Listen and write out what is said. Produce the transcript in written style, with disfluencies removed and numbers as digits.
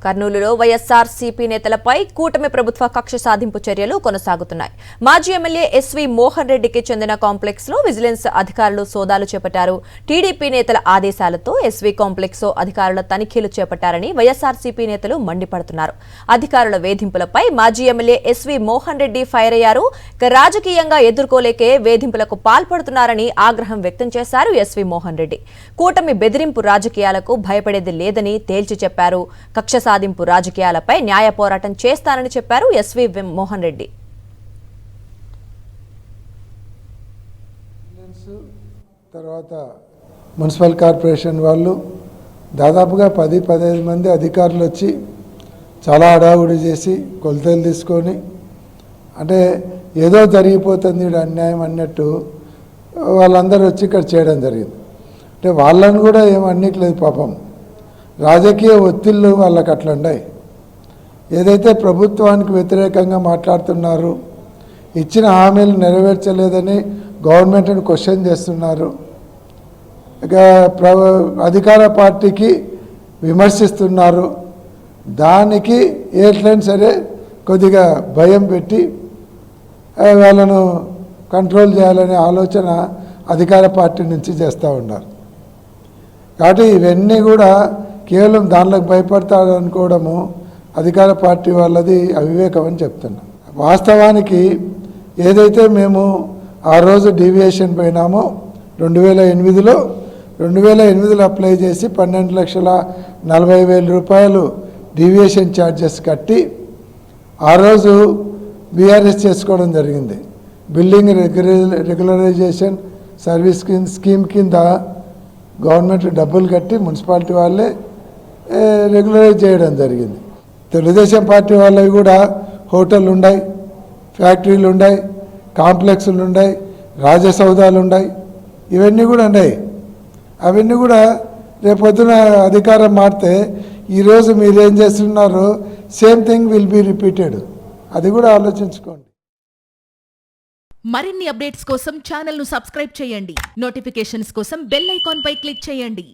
కర్నూలులో వైఎస్ఆర్సీపీ నేతలపై కూటమి ప్రభుత్వ కక్ష సాధింపు చర్యలు కొనసాగుతున్నాయి. మాజీ ఎమ్మెల్యే ఎస్వి మోహన్ రెడ్డికి చెందిన కాంప్లెక్స్ లో విజిలెన్స్ అధికారులు సోదాలు చేపట్టారు. టీడీపీ నేతల ఆదేశాలతో ఎస్వి కాంప్లెక్స్ లో అధికారుల తనిఖీలు చేపట్టారని వైఎస్ఆర్సీపీ నేతలు మండిపడుతున్నారు. అధికారుల వేధింపులపై మాజీ MLA SV Mohan Reddy fire అయ్యారు. రాజకీయంగా ఎదుర్కోలేకే వేధింపులకు పాల్పడుతున్నారని ఆగ్రహం వ్యక్తం చేశారు ఎస్వి మోహన్ రెడ్డి. కూటమి బెదిరింపు రాజకీయాలకు భయపడేది లేదని తేల్చి చెప్పారు. కక్ష సాధింపు రాజకీయాలపై న్యాయ పోరాటం చేస్తానని చెప్పారు ఎస్వి మోహన్ రెడ్డి. తర్వాత మున్సిపల్ కార్పొరేషన్ వాళ్ళు దాదాపుగా 10-15 మంది అధికారులు వచ్చి చాలా హడావుడి చేసి కొలతలు తీసుకొని అంటే ఏదో జరిగిపోతుంది అన్యాయం అన్నట్టు వాళ్ళందరూ వచ్చి ఇక్కడ చేయడం జరిగింది. అంటే వాళ్ళని కూడా ఏమనట్లేదు పాపం, రాజకీయ ఒత్తిళ్ళు వాళ్ళకి అట్లా ఉన్నాయి. ఏదైతే ప్రభుత్వానికి వ్యతిరేకంగా మాట్లాడుతున్నారు, ఇచ్చిన హామీలు నెరవేర్చలేదని గవర్నమెంట్ని క్వశ్చన్ చేస్తున్నారు, ఇక అధికార పార్టీకి విమర్శిస్తున్నారు. దానికి ఎట్లయినా సరే కొద్దిగా భయం పెట్టి వాళ్ళను కంట్రోల్ చేయాలనే ఆలోచన అధికార పార్టీ నుంచి చేస్తూ ఉన్నారు. కాబట్టి ఇవన్నీ కూడా కేవలం దానిలోకి భయపడతారనుకోవడము అధికార పార్టీ వాళ్ళది అవివేకం అని చెప్తున్నా. వాస్తవానికి ఏదైతే మేము ఆ రోజు డీవియేషన్ పోయినామో 2008లో అప్లై చేసి 12,40,000 రూపాయలు డీవియేషన్ ఛార్జెస్ కట్టి ఆ రోజు బీఆర్ఎస్ చేసుకోవడం జరిగింది. బిల్డింగ్ రెగ్యులరైజేషన్ సర్వీస్ స్కీమ్ కింద గవర్నమెంట్ డబ్బులు కట్టి మున్సిపాలిటీ వాళ్ళే రెగ్యులరైజ్ చేయడం జరిగింది. తెలుగుదేశం పార్టీ వాళ్ళవి కూడా హోటళ్ళు ఉన్నాయి, ఫ్యాక్టరీలు ఉన్నాయి, కాంప్లెక్స్లు ఉన్నాయి, రాజసౌధాలు ఉన్నాయి, ఇవన్నీ కూడా ఉన్నాయి. అవన్నీ కూడా రేపొద్దున అధికారం మారితే ఈరోజు మీరేం చేస్తున్నారో same thing will be repeated. అది కూడా ఆలోచించుకోండి. మరిన్ని అప్డేట్స్ కోసం ఛానల్ ను సబ్స్క్రైబ్ చేయండి. నోటిఫికేషన్స్ కోసం బెల్ ఐకాన్ పై క్లిక్ చేయండి.